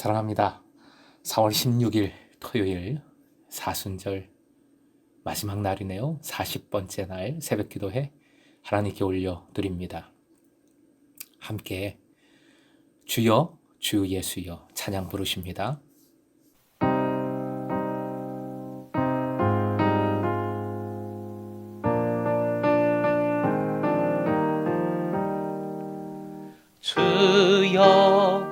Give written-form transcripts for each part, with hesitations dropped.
사랑합니다. 4월 16일 토요일 사순절 마지막 날이네요. 40번째 날 새벽 기도회 하나님께 올려드립니다. 함께 주여 주 예수여 찬양 부르십니다. 주여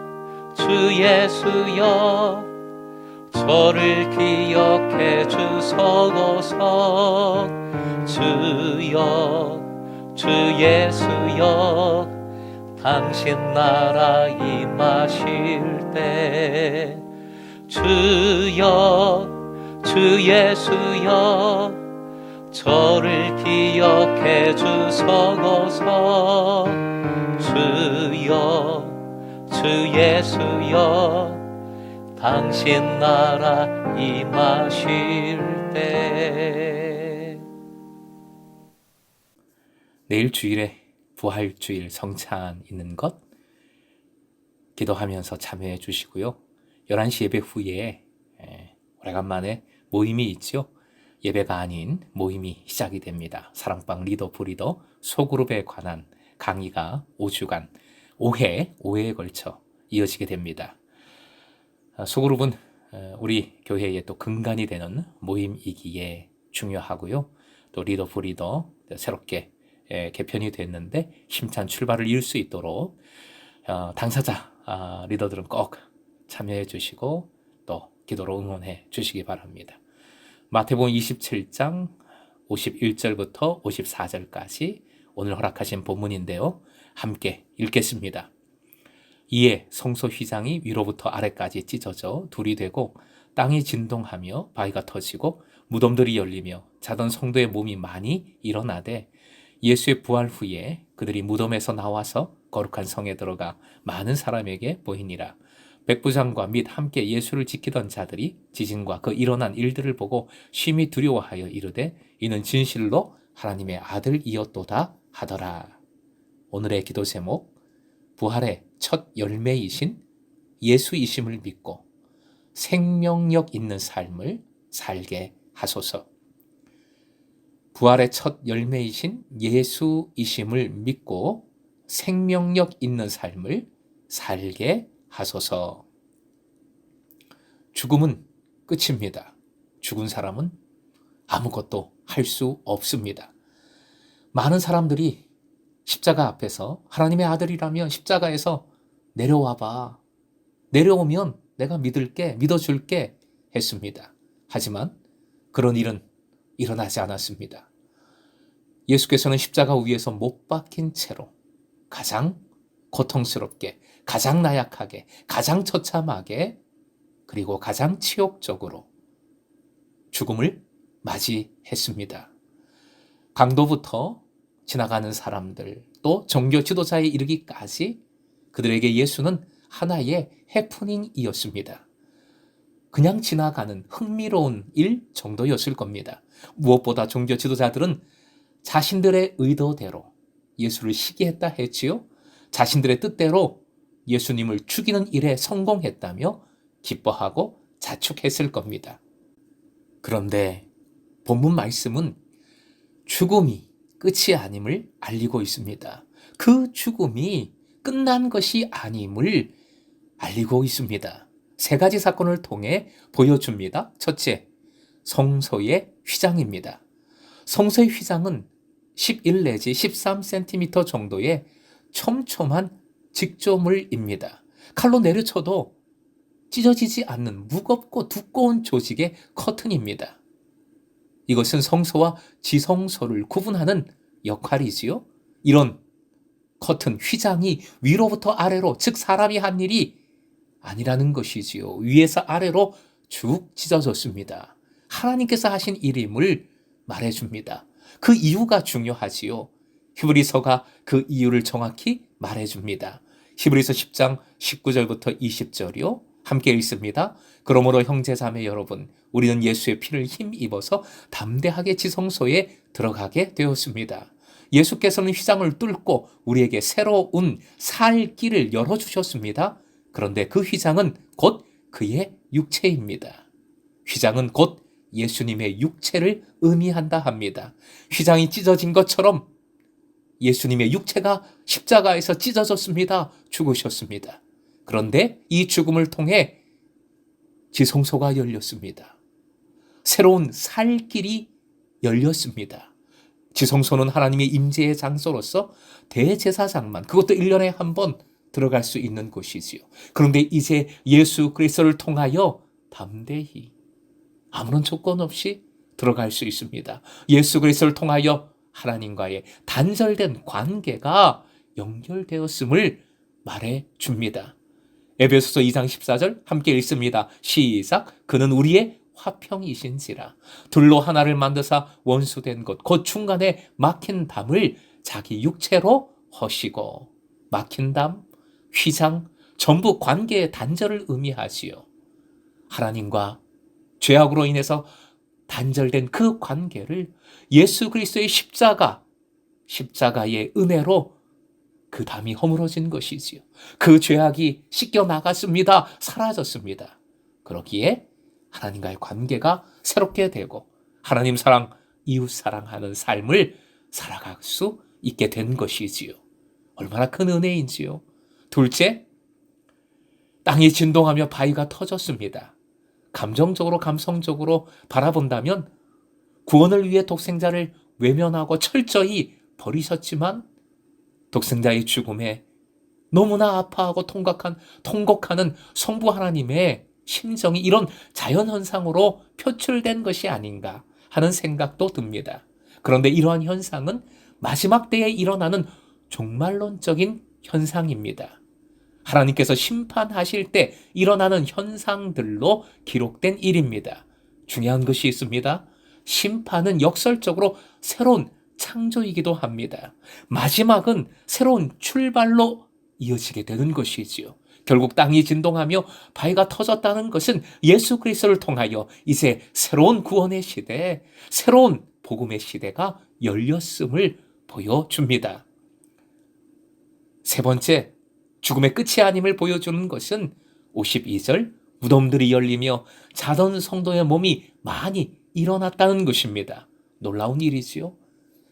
주 예수여 저를 기억해 주소서. 주여 주 예수여 당신 나라 임하실 때. 주여 주 예수여 저를 기억해 주소서. 주여 주 예수여 당신 나라 임하실 때. 내일 주일에 부활주일 성찬 있는 것 기도하면서 참여해 주시고요. 11시 예배 후에 오래간만에 모임이 있죠. 예배가 아닌 모임이 시작이 됩니다. 사랑방 리더 부리더 소그룹에 관한 강의가 5주간 5회에 걸쳐 이어지게 됩니다. 소그룹은 우리 교회의 또 근간이 되는 모임이기에 중요하고요. 또 리더 부리더 새롭게 개편이 됐는데 힘찬 출발을 이룰 수 있도록 당사자 리더들은 꼭 참여해 주시고 또 기도로 응원해 주시기 바랍니다. 마태복음 27장 51절부터 54절까지 오늘 허락하신 본문인데요. 함께 읽겠습니다. 이에 성소 휘장이 위로부터 아래까지 찢어져 둘이 되고 땅이 진동하며 바위가 터지고 무덤들이 열리며 자던 성도의 몸이 많이 일어나되 예수의 부활 후에 그들이 무덤에서 나와서 거룩한 성에 들어가 많은 사람에게 보이니라. 백부장과 및 함께 예수를 지키던 자들이 지진과 그 일어난 일들을 보고 심히 두려워하여 이르되 이는 진실로 하나님의 아들이었도다 하더라. 오늘의 기도 제목, 부활의 첫 열매이신 예수이심을 믿고 생명력 있는 삶을 살게 하소서. 부활의 첫 열매이신 예수이심을 믿고 생명력 있는 삶을 살게 하소서. 죽음은 끝입니다. 죽은 사람은 아무것도 할 수 없습니다. 많은 사람들이 십자가 앞에서 하나님의 아들이라면 십자가에서 내려와봐. 내려오면 내가 믿어줄게 했습니다. 하지만 그런 일은 일어나지 않았습니다. 예수께서는 십자가 위에서 못 박힌 채로 가장 고통스럽게, 가장 나약하게, 가장 처참하게, 그리고 가장 치욕적으로 죽음을 맞이했습니다. 강도부터 지나가는 사람들, 또 종교 지도자에 이르기까지 그들에게 예수는 하나의 해프닝이었습니다. 그냥 지나가는 흥미로운 일 정도였을 겁니다. 무엇보다 종교 지도자들은 자신들의 의도대로 예수를 시기했다 했지요. 자신들의 뜻대로 예수님을 죽이는 일에 성공했다며 기뻐하고 자축했을 겁니다. 그런데 본문 말씀은 죽음이 끝이 아님을 알리고 있습니다. 그 죽음이 끝난 것이 아님을 알리고 있습니다. 세 가지 사건을 통해 보여줍니다. 첫째, 성소의 휘장입니다. 성소의 휘장은 11 내지 13cm 정도의 촘촘한 직조물입니다. 칼로 내려쳐도 찢어지지 않는 무겁고 두꺼운 조직의 커튼입니다. 이것은 성소와 지성소를 구분하는 역할이지요. 이런 커튼, 휘장이 위로부터 아래로, 즉 사람이 한 일이 아니라는 것이지요. 위에서 아래로 쭉 찢어졌습니다. 하나님께서 하신 일임을 말해줍니다. 그 이유가 중요하지요. 히브리서가 그 이유를 정확히 말해줍니다. 히브리서 10장 19절부터 20절이요. 함께 읽습니다. 그러므로 형제자매 여러분, 우리는 예수의 피를 힘입어서 담대하게 지성소에 들어가게 되었습니다. 예수께서는 휘장을 뚫고 우리에게 새로운 살 길을 열어주셨습니다. 그런데 그 휘장은 곧 그의 육체입니다. 휘장은 곧 예수님의 육체를 의미한다 합니다. 휘장이 찢어진 것처럼 예수님의 육체가 십자가에서 찢어졌습니다. 죽으셨습니다. 그런데 이 죽음을 통해 지성소가 열렸습니다. 새로운 살 길이 열렸습니다. 지성소는 하나님의 임재의 장소로서 대제사장만, 그것도 1년에 한 번 들어갈 수 있는 곳이지요. 그런데 이제 예수 그리스도를 통하여 담대히 아무런 조건 없이 들어갈 수 있습니다. 예수 그리스도를 통하여 하나님과의 단절된 관계가 연결되었음을 말해 줍니다. 에베소서 2장 14절 함께 읽습니다. 시작. 그는 우리의 화평이신지라 둘로 하나를 만드사 원수된 것 곧 중간에 막힌 담을 자기 육체로 허시고, 막힌 담, 휘장 전부 관계의 단절을 의미하지요. 하나님과 죄악으로 인해서 단절된 그 관계를 예수 그리스도의 십자가의 은혜로 그 담이 허물어진 것이지요. 그 죄악이 씻겨 나갔습니다. 사라졌습니다. 그러기에 하나님과의 관계가 새롭게 되고 하나님 사랑, 이웃 사랑하는 삶을 살아갈 수 있게 된 것이지요. 얼마나 큰 은혜인지요. 둘째, 땅이 진동하며 바위가 터졌습니다. 감정적으로, 감성적으로 바라본다면 구원을 위해 독생자를 외면하고 철저히 버리셨지만 독생자의 죽음에 너무나 아파하고 통곡하는 성부 하나님의 심정이 이런 자연현상으로 표출된 것이 아닌가 하는 생각도 듭니다. 그런데 이러한 현상은 마지막 때에 일어나는 종말론적인 현상입니다. 하나님께서 심판하실 때 일어나는 현상들로 기록된 일입니다. 중요한 것이 있습니다. 심판은 역설적으로 새로운 창조이기도 합니다. 마지막은 새로운 출발로 이어지게 되는 것이지요. 결국 땅이 진동하며 바위가 터졌다는 것은 예수 그리스도를 통하여 이제 새로운 구원의 시대, 새로운 복음의 시대가 열렸음을 보여줍니다. 세 번째, 죽음의 끝이 아님을 보여주는 것은 52절 무덤들이 열리며 자던 성도의 몸이 많이 일어났다는 것입니다. 놀라운 일이지요.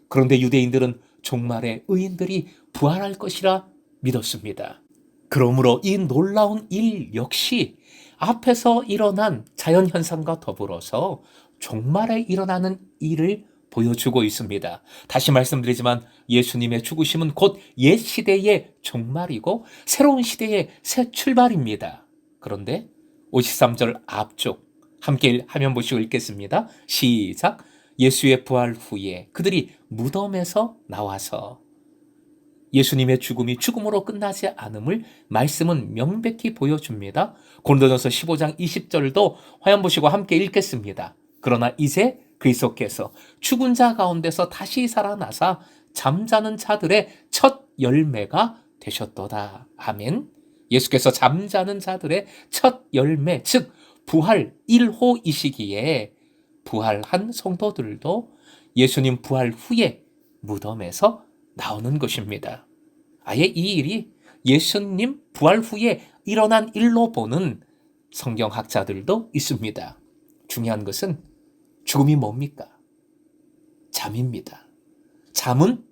그런데 유대인들은 종말에 의인들이 부활할 것이라 믿었습니다. 그러므로 이 놀라운 일 역시 앞에서 일어난 자연현상과 더불어서 종말에 일어나는 일을 보여주고 있습니다. 다시 말씀드리지만 예수님의 죽으심은 곧 옛 시대의 종말이고 새로운 시대의 새 출발입니다. 그런데 53절 앞쪽 함께 화면 보시고 읽겠습니다. 시작. 예수의 부활 후에 그들이 무덤에서 나와서, 예수님의 죽음이 죽음으로 끝나지 않음을 말씀은 명백히 보여줍니다. 고린도전서 15장 20절도 화면 보시고 함께 읽겠습니다. 그러나 이제 그리스도께서 죽은 자 가운데서 다시 살아나사 잠자는 자들의 첫 열매가 되셨도다. 아멘. 예수께서 잠자는 자들의 첫 열매, 즉 부활 1호이시기에 부활한 성도들도 예수님 부활 후에 무덤에서 나오는 것입니다. 아예 이 일이 예수님 부활 후에 일어난 일로 보는 성경학자들도 있습니다. 중요한 것은 죽음이 뭡니까? 잠입니다. 잠은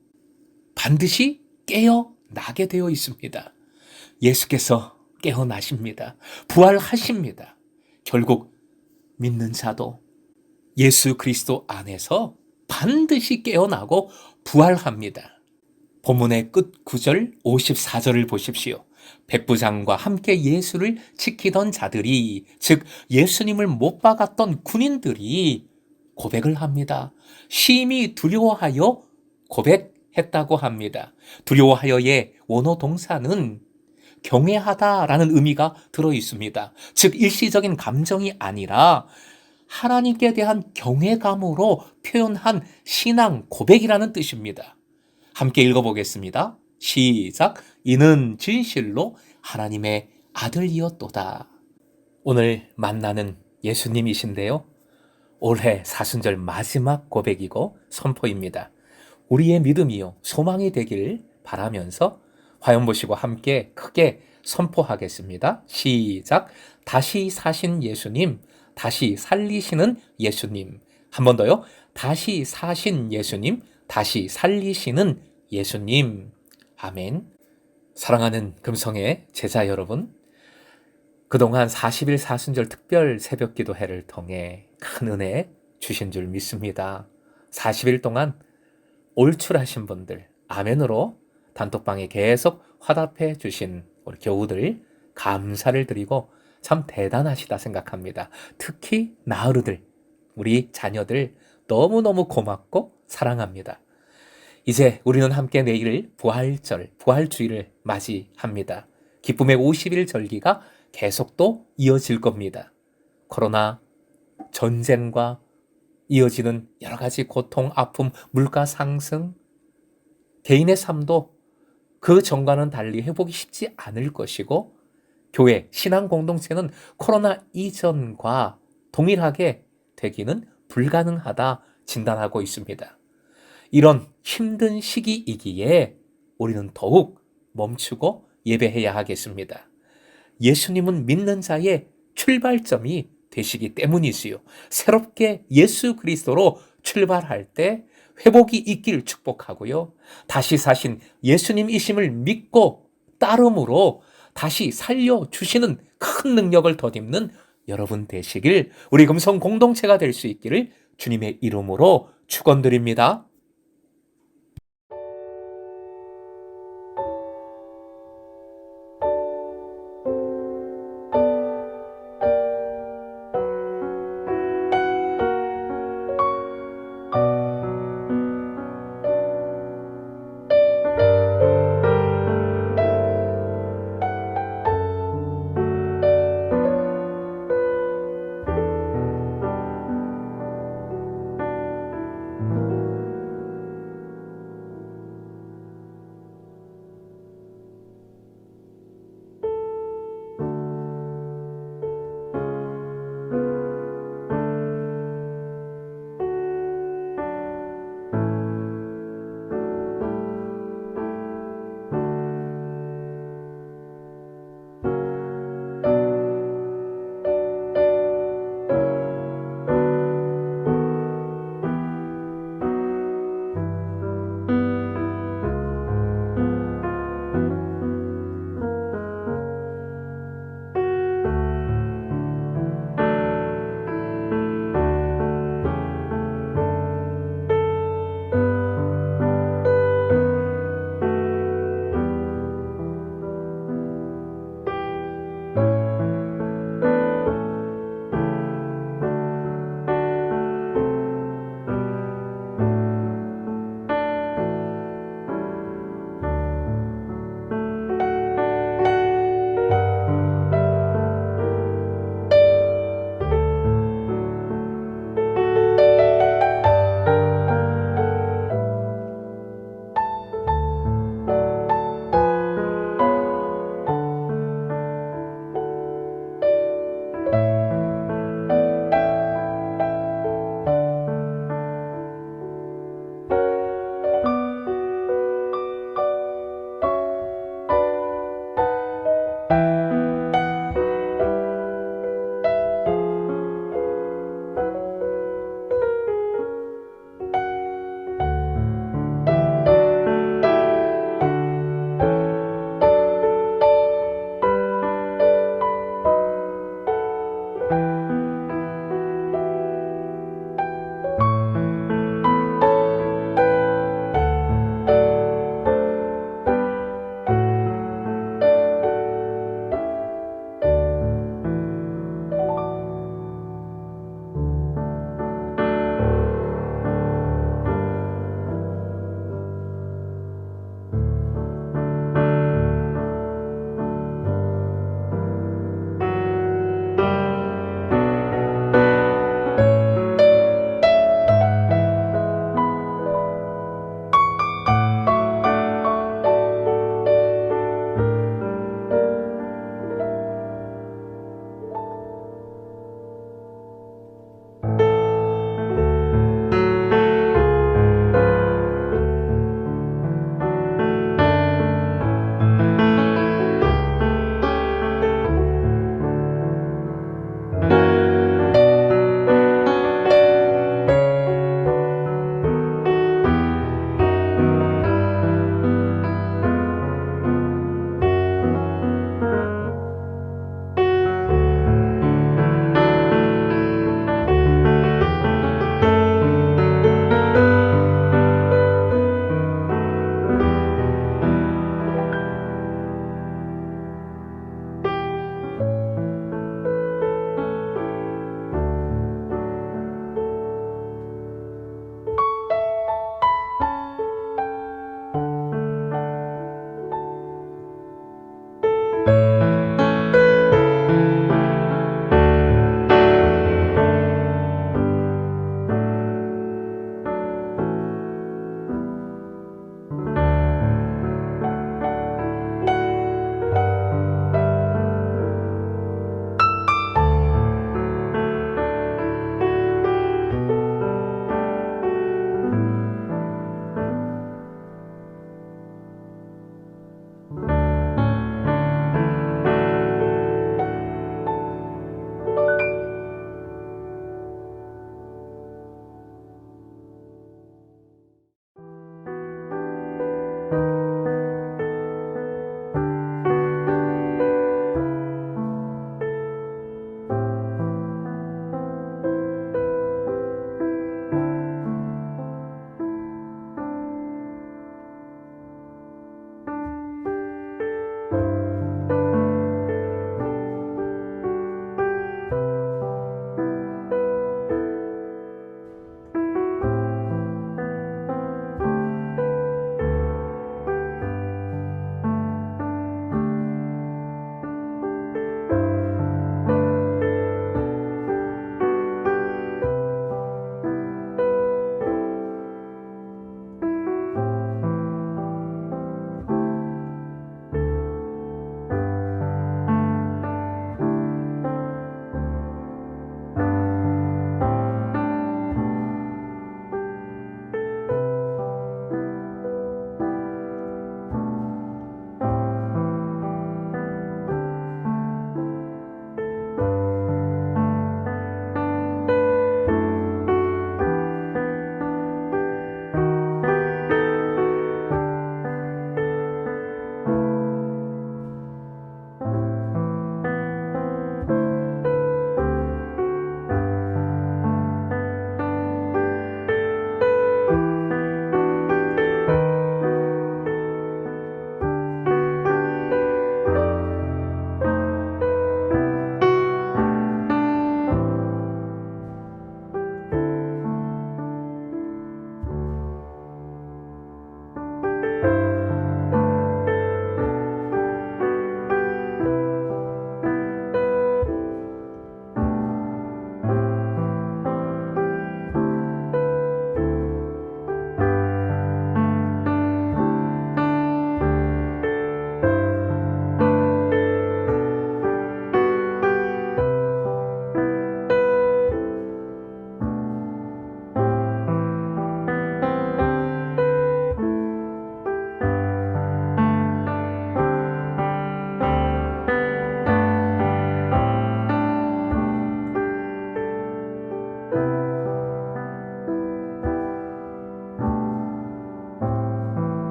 반드시 깨어나게 되어 있습니다. 예수께서 깨어나십니다. 부활하십니다. 결국 믿는 자도 예수 그리스도 안에서 반드시 깨어나고 부활합니다. 본문의 끝 9절 54절을 보십시오. 백부장과 함께 예수를 지키던 자들이, 즉 예수님을 못 박았던 군인들이 고백을 합니다. 심히 두려워하여 고백했다고 합니다. 두려워하여의 원어 동사는 경외하다라는 의미가 들어 있습니다. 즉 일시적인 감정이 아니라 하나님께 대한 경외감으로 표현한 신앙 고백이라는 뜻입니다. 함께 읽어보겠습니다. 시작. 이는 진실로 하나님의 아들이었도다. 오늘 만나는 예수님이신데요. 올해 사순절 마지막 고백이고 선포입니다. 우리의 믿음이요 소망이 되길 바라면서 화면 보시고 함께 크게 선포하겠습니다. 시작. 다시 사신 예수님, 다시 살리시는 예수님. 한 번 더요. 다시 사신 예수님, 다시 살리시는 예수님. 아멘. 사랑하는 금성의 제자 여러분, 그동안 40일 사순절 특별 새벽 기도회를 통해 큰 은혜 주신 줄 믿습니다. 40일 동안 올출하신 분들, 아멘으로 단톡방에 계속 화답해 주신 우리 교우들 감사를 드리고 참 대단하시다 생각합니다. 특히 나으르들, 우리 자녀들 너무너무 고맙고 사랑합니다. 이제 우리는 함께 내일 부활절, 부활주일을 맞이합니다. 기쁨의 50일 절기가 계속 또 이어질 겁니다. 코로나, 전쟁과 이어지는 여러 가지 고통, 아픔, 물가 상승, 개인의 삶도 그 전과는 달리 회복이 쉽지 않을 것이고, 교회, 신앙 공동체는 코로나 이전과 동일하게 되기는 불가능하다 진단하고 있습니다. 이런 힘든 시기이기에 우리는 더욱 멈추고 예배해야 하겠습니다. 예수님은 믿는 자의 출발점이 되시기 때문이지요. 새롭게 예수 그리스도로 출발할 때 회복이 있길 축복하고요. 다시 사신 예수님이심을 믿고 따름으로 다시 살려주시는 큰 능력을 덧입는 여러분 되시길, 우리 금성 공동체가 될 수 있기를 주님의 이름으로 축원드립니다.